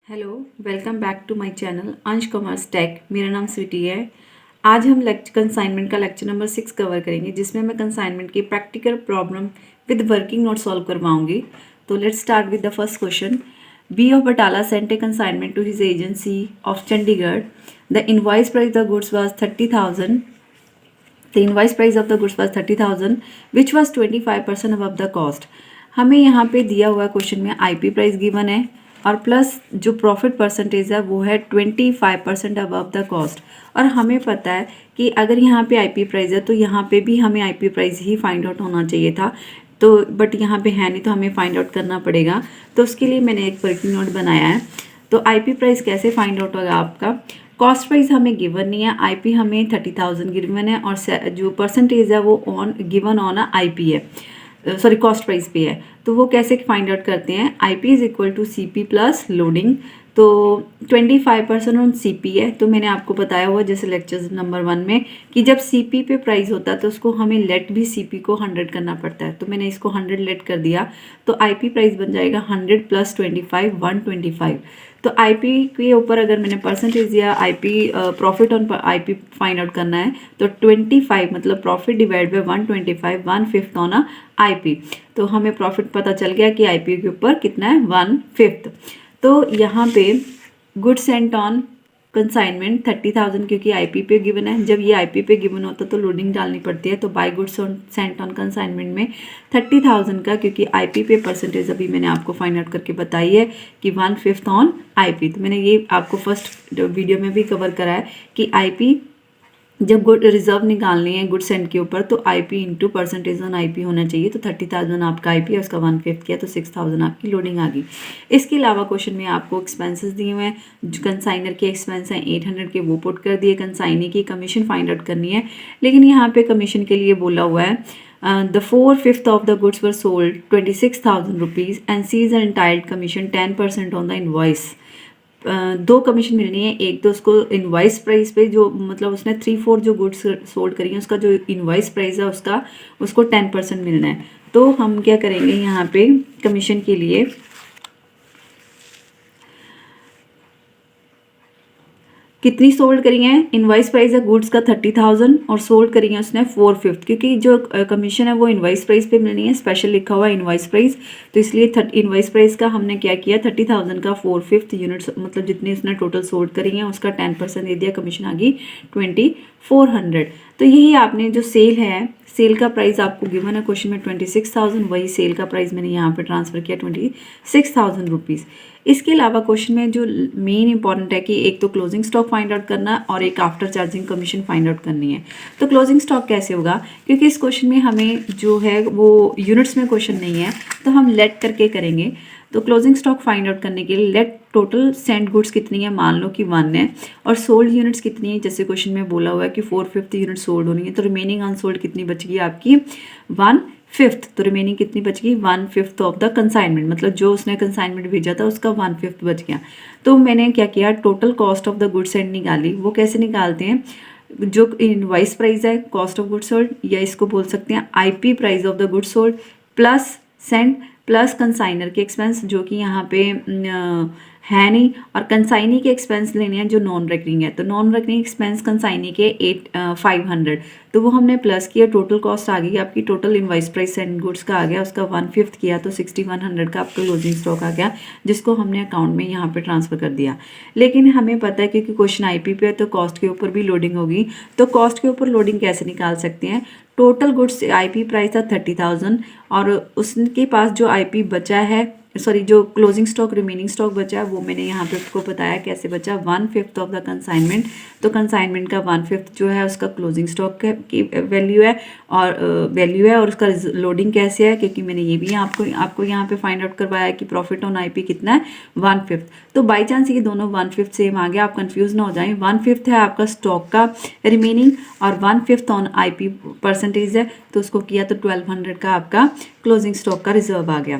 Hello, welcome back to my channel Ansh commerce tech. मेरा नाम स्वीटी है। आज हम कंसाइनमेंट का लेक्चर नंबर 6 कवर करेंगे, जिसमें मैं कंसाइनमेंट की practical problem with working note solve करवाऊंगी। तो let's start with the first question. B of Batala sent a consignment to his agency of Chandigarh. The invoice price the goods was 30,000. The invoice price of the goods was 30,000, which was 25% above the cost. हमें यहाँ पे दिया हुआ question में IP price given है और plus जो profit percentage है वो है 25% अबव द कॉस्ट। और हमें पता है कि अगर यहाँ पे आईपी प्राइस है तो यहाँ पे भी हमें आईपी प्राइस ही फाइंड आउट होना चाहिए था, तो बट यहाँ पे है नहीं, तो हमें फाइंड आउट करना पड़ेगा। तो उसके लिए मैंने एक वर्किंग नोट बनाया है। तो आईपी प्राइस कैसे फाइंड आउट होगा आपका? कॉस्ट प्राइस हमें गिवन नहीं है, आईपी हमें 30,000 गिवन है और जो परसेंटेज है वो ऑन गिवन ऑन आईपी है, सॉरी कॉस्ट प्राइस पे है। तो वो कैसे फाइंड आउट करते हैं? IP is equal to CP plus loading. तो 25% ऑन सीपी है, तो मैंने आपको बताया हुआ जैसे लेक्चर नंबर 1 में कि जब सीपी पे प्राइस होता है तो उसको हमें लेट भी सीपी को 100 करना पड़ता है। तो मैंने इसको 100 लेट कर दिया, तो आईपी प्राइस बन जाएगा 100 प्लस 25 125। तो आईपी के ऊपर अगर मैंने परसेंटेज या IP profit on IP find out करना है तो 25 मतलब profit divide by 125 1/5 on IP. तो हमें प्रॉफिट पता चल गया कि आईपी के ऊपर कितना है 1/5। तो यहाँ पे गुड्स सेंट ऑन कंसाइनमेंट 30,000 क्योंकि आईपी पे गिवन है। जब ये आईपी पे गिवन होता है तो लोडिंग डालनी पड़ती है। तो by goods sent on consignment में 30,000 का, क्योंकि आईपी पे परसेंटेज अभी मैंने आपको फाइंड आउट करके बताई है कि 1/5 ऑन आईपी। तो मैंने ये आपको फर्स्ट वीडियो में भी कवर करा है कि आईपी जब गुड रिजर्व निकालनी है गुड सेंट के ऊपर तो IP into percentage on IP होना चाहिए। तो 30,000 आपका आईपी है, उसका 1/5 किया तो 6,000 आपकी लोडिंग आ गई। इसके अलावा क्वेश्चन में आपको एक्सपेंसेस दिए हुए हैं। जो कंसाइनर के एक्सपेंस हैं 800 के, वो पुट कर दिए। कंसाइनी की कमीशन फाइंड आउट करनी है, लेकिन यहाँ पे कमीशन के लिए बोला हुआ है the 4/5 of the goods were sold 26,000 rupees and C is entitled commission 10% on the invoice. दो कमीशन मिलनी है। एक तो उसको इनवाइस प्राइस पे, जो मतलब उसने 3/4 जो गुड्स सोल्ड करी हैं उसका जो इनवाइस प्राइस है उसको 10% मिलना है। तो हम क्या करेंगे यहाँ पे कमीशन के लिए कितनी सोल्ड करी है? इनवाइस प्राइस है गुड्स का 30,000 और सोल्ड करी है उसने 4/5, क्योंकि जो कमीशन है वो इनवाइस प्राइस पे मिलनी है। स्पेशल लिखा हुआ है इनवाइस प्राइस, तो इसलिए इनवाइस प्राइस का हमने क्या किया 30,000 का 4/5 यूनिट्स मतलब जितनी उसने टोटल सोल्ड करी है उसका 10% दे दिया। कमीशन आ गई 2400। तो यही आपने जो सेल है, सेल का प्राइस आपको गिवन है क्वेश्चन में 26,000, वही सेल का प्राइस मैंने यहाँ पे ट्रांसफर किया 26,000 रुपीज़। इसके अलावा क्वेश्चन में जो मेन इंपॉर्टेंट है कि एक तो क्लोजिंग स्टॉक फाइंड आउट करना और एक after charging commission find out करनी है। तो क्लोजिंग स्टॉक कैसे होगा? क्योंकि इस क्वेश्चन में हमें जो है वो यूनिट्स में क्वेश्चन नहीं है, तो हम लेट करके करेंगे। तो क्लोजिंग स्टॉक फाइंड आउट करने के लिए लेट टोटल सेंट गुड्स कितनी है, मान लो कि 1 है, और सोल्ड यूनिट्स कितनी है, जैसे क्वेश्चन में बोला हुआ है कि 4/5 यूनिट सोल्ड होनी है। तो रिमेनिंग अनसोल्ड कितनी बच गई आपकी 1/5। तो रिमेनिंग कितनी बच गई 1/5 ऑफ द कंसाइनमेंट, मतलब जो उसने कंसाइनमेंट भेजा था उसका 1/5 बच गया। तो मैंने क्या किया, total cost of the goods sent निकाली। वो कैसे निकालते हैं? जो इनवाइस प्राइस है कॉस्ट ऑफ गुड्स सोल्ड, या इसको बोल सकते हैं IP price of the goods sold plus sent plus consigner के एक्सपेंस, जो कि यहाँ पे है नहीं, और कंसाइनी के एक्सपेंस लेने हैं जो नॉन रेकरिंग है। तो नॉन रेकरिंग एक्सपेंस कंसाइनी के 500, तो वो हमने प्लस किया। टोटल कॉस्ट आ गई आपकी, total invoice price and goods का आ गया, उसका 1/5 किया तो 6100 का आपका क्लोजिंग स्टॉक आ गया, जिसको हमने अकाउंट में यहाँ पे ट्रांसफर कर दिया। लेकिन हमें पता है क्योंकि क्वेश्चन आईपी पे है तो कॉस्ट के ऊपर भी लोडिंग होगी। तो कॉस्ट के ऊपर लोडिंग कैसे निकाल सकते हैं? टोटल गुड्स आईपी प्राइस था 30,000 और उसके पास जो आईपी बचा है, सॉरी जो क्लोजिंग स्टॉक रिमेनिंग स्टॉक बचा है वो मैंने यहाँ पे उसको बताया कैसे बचा, 1/5 ऑफ द कंसाइनमेंट। तो कंसाइनमेंट का 1/5 जो है उसका क्लोजिंग स्टॉक की वैल्यू है और उसका लोडिंग कैसे है, क्योंकि मैंने ये भी आपको यहाँ पे फाइंड आउट करवाया कि प्रॉफिट ऑन आईपी कितना है 1/5। तो बाई चांस ये दोनों 1/5 सेम आ गया, आप कंफ्यूज ना हो जाएं। 1/5 है आपका स्टॉक का रिमेनिंग और 1/5 ऑन आईपी परसेंटेज है, तो उसको किया तो 1200 का आपका क्लोजिंग स्टॉक का रिजर्व आ गया।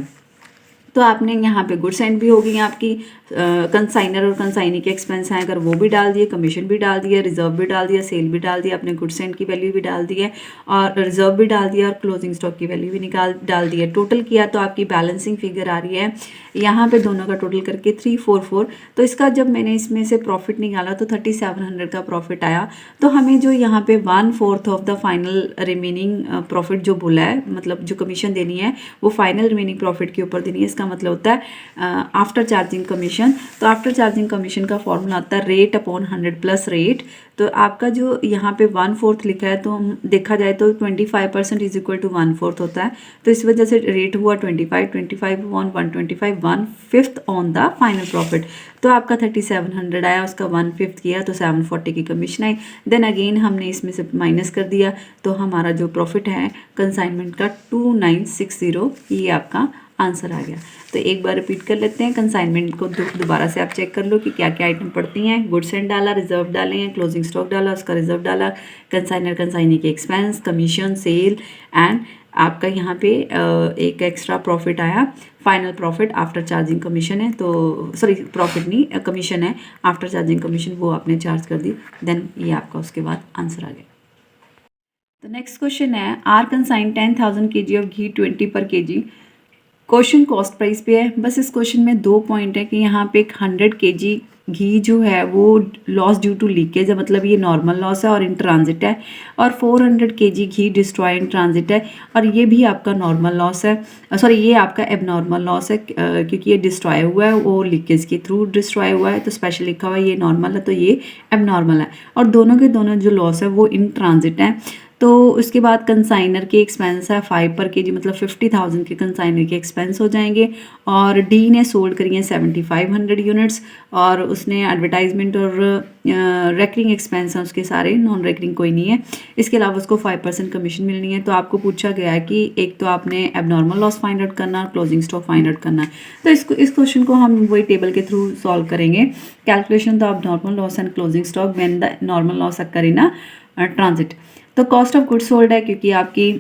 तो तो आपने यहाँ पे गुड्स एंड भी हो गई आपकी, कंसाइनर और कंसाइनी के एक्सपेंस हैं अगर वो भी डाल दिए, कमीशन भी डाल दिया, रिजर्व भी डाल दिया, सेल भी डाल दिया, अपने गुड्स एंड की वैल्यू भी डाल दी है और रिजर्व भी डाल दिया और क्लोजिंग स्टॉक की वैल्यू भी डाल दी है। टोटल किया तो आपकी बैलेंसिंग फिगर आ रही है यहाँ पे दोनों का टोटल करके 344। तो इसका जब मैंने इसमें से प्रॉफिट निकाला तो 3700 का प्रॉफिट आया। तो हमें जो यहाँ पे 1/4 of the final remaining profit जो बोला है, मतलब जो कमीशन देनी है वो फाइनल रिमेनिंग प्रॉफिट के ऊपर देनी है। इसका मतलब होता है आफ्टर चार्जिंग कमीशन। तो आफ्टर चार्जिंग कमीशन का फॉर्मूला आता है रेट अपॉन 100 प्लस रेट। तो आपका जो यहाँ पे 1/4 लिखा है तो देखा जाए तो 25% इज इक्वल टू 1/4 होता है। तो इस वजह से रेट हुआ 25 on 125 1/5 on the final profit. तो आपका 3700 आया, उसका 1/5 किया तो 740 की कमीशन आई। देन अगेन हमने इसमें से माइनस कर दिया तो हमारा जो प्रॉफिट है कंसाइनमेंट का 2960, ये आपका आंसर आ गया। तो एक बार रिपीट कर लेते हैं, कंसाइनमेंट को दोबारा से आप चेक कर लो कि क्या क्या आइटम पड़ती हैं। गुड्स एंड डाला, रिजर्व डाले हैं, क्लोजिंग स्टॉक डाला, उसका रिजर्व डाला, कंसाइनर कंसाइनी के एक्सपेंस, कमीशन, सेल एंड आपका यहाँ पे एक एक्स्ट्रा प्रॉफिट आया, final profit after charging commission है। तो सॉरी प्रॉफिट नहीं, कमीशन है, आफ्टर चार्जिंग कमीशन वो आपने चार्ज कर दी। देन ये आपका उसके बाद आंसर आ गया। तो नेक्स्ट क्वेश्चन है, आर कंसाइन 10,000 kg ऑफ घी 20 पर kg। क्वेश्चन कॉस्ट प्राइस पे है। बस इस क्वेश्चन में 2 पॉइंट है कि यहाँ पे 100 kg घी जो है वो लॉस ड्यू टू लीकेज है, मतलब ये नॉर्मल लॉस है और इन ट्रांजिट है, और 400 kg ghee destroy in transit है और ये भी आपका नॉर्मल लॉस है, सॉरी ये आपका एबनॉर्मल लॉस है क्योंकि ये डिस्ट्रॉय हुआ है, वो लीकेज के थ्रू डिस्ट्रॉय हुआ है। तो स्पेशल लिखा हुआ है ये नॉर्मल है तो ये एबनॉर्मल है, और दोनों के दोनों जो लॉस है वो इन ट्रांजिट है। तो उसके बाद कंसाइनर के एक्सपेंस है 5 पर kg, मतलब 50,000 के कंसाइनर के एक्सपेंस हो जाएंगे। और डी ने सोल्ड करी है 7500 यूनिट्स और उसने एडवर्टाइजमेंट और रेकरिंग एक्सपेंस हैं उसके सारे, नॉन रेकरिंग कोई नहीं है। इसके अलावा उसको 5% कमीशन मिलनी है। तो आपको पूछा गया है कि एक तो आपने एबनॉर्मल लॉस फाइंड आउट करना, क्लोजिंग स्टॉक फाइंड आउट करना। तो इस क्वेश्चन को हम वही टेबल के थ्रू सॉल्व करेंगे। Calculation the abnormal loss and closing stock when the normal loss occur in transit. तो कॉस्ट ऑफ गुड्स सोल्ड है क्योंकि आपकी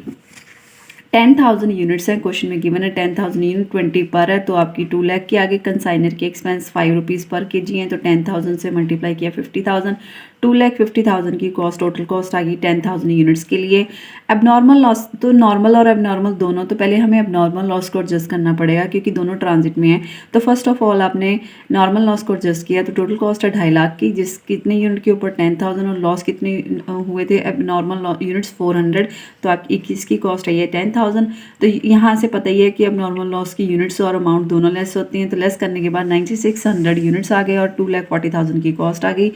10,000 यूनिट्स हैं, क्वेश्चन में गिवन है 10,000 यूनिट 20 पर है तो आपकी 2 लाख के आगे। कंसाइनर के एक्सपेंस 5 रुपीज़ पर kg हैं तो 10,000 से मल्टीप्लाई किया 50,000, 2,50,000 की कॉस्ट, टोटल कॉस्ट आ गई 10,000 यूनिट्स के लिए। एबनॉर्मल लॉस, तो नॉर्मल और एबनॉर्मल दोनों, तो पहले हमें एबनॉर्मल लॉस को एडजस्ट करना पड़ेगा क्योंकि दोनों ट्रांजिट में है। तो फर्स्ट ऑफ ऑल आपने नॉर्मल लॉस को एडजस्ट किया तो टोटल कॉस्ट है 2.5 लाख की, जिस कितने यूनिट के ऊपर 10,000 और लॉस कितने हुए थे एबनॉर्मल यूनिट्स 400, तो आप 21 की कॉस्ट है ये 10,000। तो यहाँ से पता ही है कि एबनॉर्मल लॉस की यूनिट्स और अमाउंट दोनों लेस होती हैं, तो लेस करने के बाद 9600 यूनिट्स आ गए और 2,40,000 की कॉस्ट आ गई।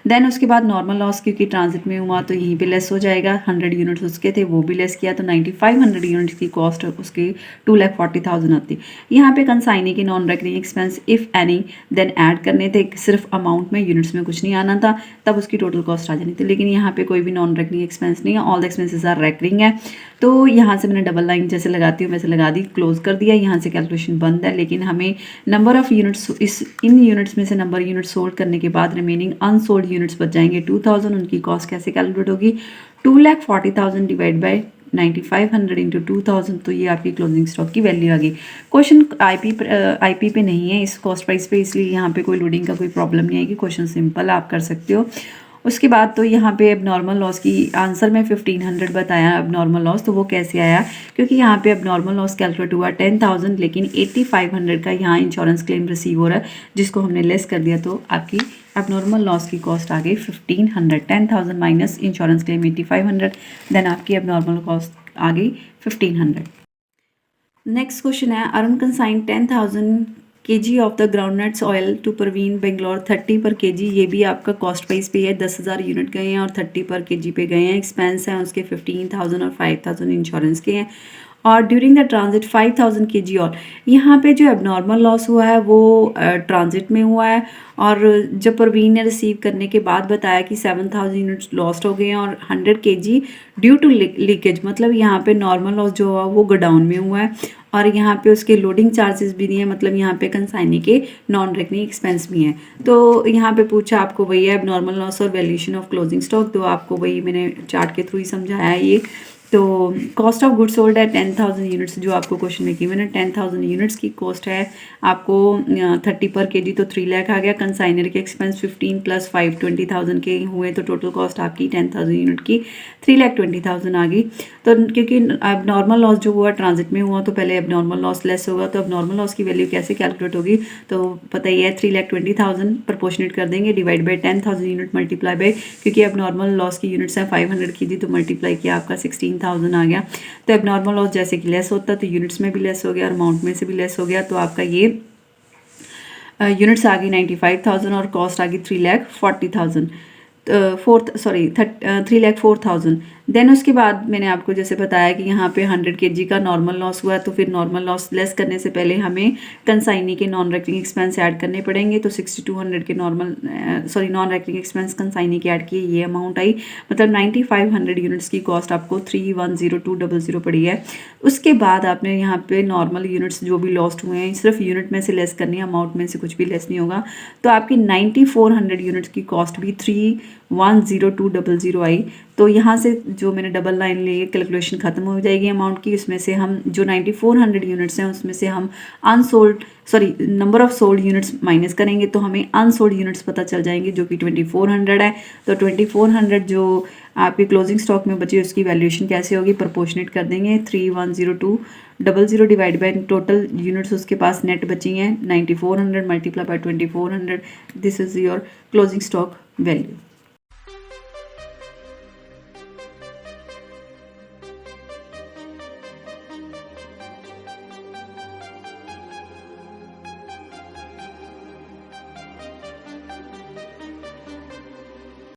देन उसके बाद नॉर्मल लॉस क्योंकि ट्रांजिट में हुआ तो यहीं पे लेस हो जाएगा, 100 यूनिट्स उसके थे वो भी लेस किया तो 9500 यूनिट्स की कॉस्ट उसकी 2,40,000 होती। यहाँ पे कंसाइनी के non recurring expense if any then add करने थे, सिर्फ अमाउंट में, यूनिट्स में कुछ नहीं आना था, तब उसकी टोटल कॉस्ट आ जानी थी। लेकिन यहाँ पे कोई भी नॉन रेकरिंग एक्सपेंस नहीं है, all the expenses are recurring है। तो यहाँ से मैंने डबल लाइन जैसे लगाती हूँ वैसे लगा दी, क्लोज कर दिया। यहाँ से कैलकुलेशन बंद है, लेकिन हमें number of units in units में से नंबर यूनिट्स सोल्ड करने के बाद रिमेनिंग अनसोल्ड यूनिट्स बच जाएंगे 2000। उनकी कॉस्ट कैसे कैलकुलेट होगी, 2,40,000 डिवाइड बाई 9500 इंटू 2000, तो ये आपकी क्लोजिंग स्टॉक की वैल्यू आ गई। क्वेश्चन आईपी पे नहीं है इस कॉस्ट प्राइस पे, इसलिए यहाँ पे कोई लोडिंग का कोई प्रॉब्लम नहीं आएगी, क्वेश्चन सिंपल आप कर सकते हो। उसके बाद तो यहाँ पे एबनॉर्मल लॉस की आंसर में 1500 बताया एबनॉर्मल लॉस, तो वो कैसे आया, क्योंकि यहाँ पे एबनॉर्मल लॉस कैलकुलेट हुआ 10,000, लेकिन 8500 का यहाँ इंश्योरेंस क्लेम रिसीव हो रहा है जिसको हमने लेस कर दिया, तो आपकी एबनॉर्मल लॉस की कॉस्ट आ गई 1500। 10,000 माइनस इंश्योरेंस क्लेम 8500, देन आपकी एबनॉर्मल कॉस्ट आ गई 1500। नेक्स्ट क्वेश्चन है, Arun consign 10,000 kg of the groundnuts oil to Parveen Bangalore 30 पर kg। ये भी आपका कॉस्ट प्राइस पे है, 10,000 यूनिट गए हैं और 30 पर kg पे गए हैं। एक्सपेंस हैं उसके 15,000 और 5,000 इंश्योरेंस के हैं, और ड्यूरिंग द ट्रांजिट 5,000 kg और यहाँ पे जो एबनॉर्मल लॉस हुआ है वो ट्रांजिट में हुआ है, और जब परवीन ने रिसीव करने के बाद बताया कि 7,000 यूनिट्स लॉस्ट हो गए हैं और 100 kg ड्यू टू लीकेज, मतलब यहाँ पे नॉर्मल लॉस जो हुआ वो गोडाउन में हुआ है, और यहाँ पे उसके लोडिंग चार्जेस भी नहीं है, मतलब यहाँ पे कंसाइनी के नॉन रेकरिंग एक्सपेंस भी हैं। तो यहाँ पे पूछा आपको वही है एबनॉर्मल लॉस और वैल्यूएशन ऑफ क्लोजिंग स्टॉक, तो आपको वही मैंने चार्ट के थ्रू ही समझाया है ये। तो कॉस्ट ऑफ गुड्स सोल्ड है 10,000 यूनिट्स, जो आपको क्वेश्चन में गिवन है 10,000 यूनिट्स की कॉस्ट है आपको 30 पर केजी, तो 3 लाख आ गया। कंसाइनर के एक्सपेंस 15 + 5 20,000 के हुए, तो टोटल कॉस्ट आपकी 10,000 यूनिट की 3,20,000 आ गई। तो क्योंकि अब नॉर्मल लॉस जो हुआ ट्रांजिट में हुआ, तो पहले अब नॉर्मल लॉस लेस होगा, तो अब नॉर्मल लॉस की वैल्यू कैसे कैलकुलेट होगी, तो पता ही है 3,20,000 प्रपोर्शनेट कर देंगे, divide by 10,000 unit multiply by, क्योंकि अब नॉर्मल लॉस की यूनिट्स हैं 500 की थी, तो मल्टीप्लाई किया आपका 16,000 आ गया। तो अब नॉर्मल लॉस जैसे कि लेस होता तो यूनिट्स में भी लेस हो गया और अमाउंट में से भी लेस हो गया, तो आपका ये यूनिट्स आ गई 95,000 और कॉस्ट आ गई 3,40,000 3,04,000। देन उसके बाद मैंने आपको जैसे बताया कि यहाँ पे 100 kg का नॉर्मल लॉस हुआ, तो फिर नॉर्मल लॉस लेस करने से पहले हमें कंसाइनी के नॉन रेकरिंग एक्सपेंस ऐड करने पड़ेंगे। तो 6,200 के नॉन रेकरिंग एक्सपेंस कंसाइनी के ऐड किए, ये अमाउंट आई, मतलब 9,500 यूनिट्स की कॉस्ट आपको 3,10200 पड़ी है। उसके बाद आपने यहाँ पे नॉर्मल यूनिट्स जो भी लॉस्ट हुए हैं सिर्फ यूनिट में से लेस करनी है, अमाउंट में से कुछ भी लेस नहीं होगा। तो आपकी 9,400 यूनिट्स की कॉस्ट भी 3,10200 आई। तो यहाँ से जो मैंने डबल लाइन ली है कैलकुलेशन ख़त्म हो जाएगी अमाउंट की। उसमें से हम जो 9,400 यूनिट्स हैं उसमें से हम number of sold units minus करेंगे, तो हमें अनसोल्ड यूनिट्स पता चल जाएंगे जो कि 2,400 है। तो 2,400 जो आपके क्लोजिंग स्टॉक में बची उसकी वैल्यूएशन कैसे होगी, प्रोपोर्शनेट कर देंगे 3,10200 डिवाइड बाई टोटल यूनिट्स उसके पास नेट बची हैं 9,400 multiply by 2,400, this is your closing stock value.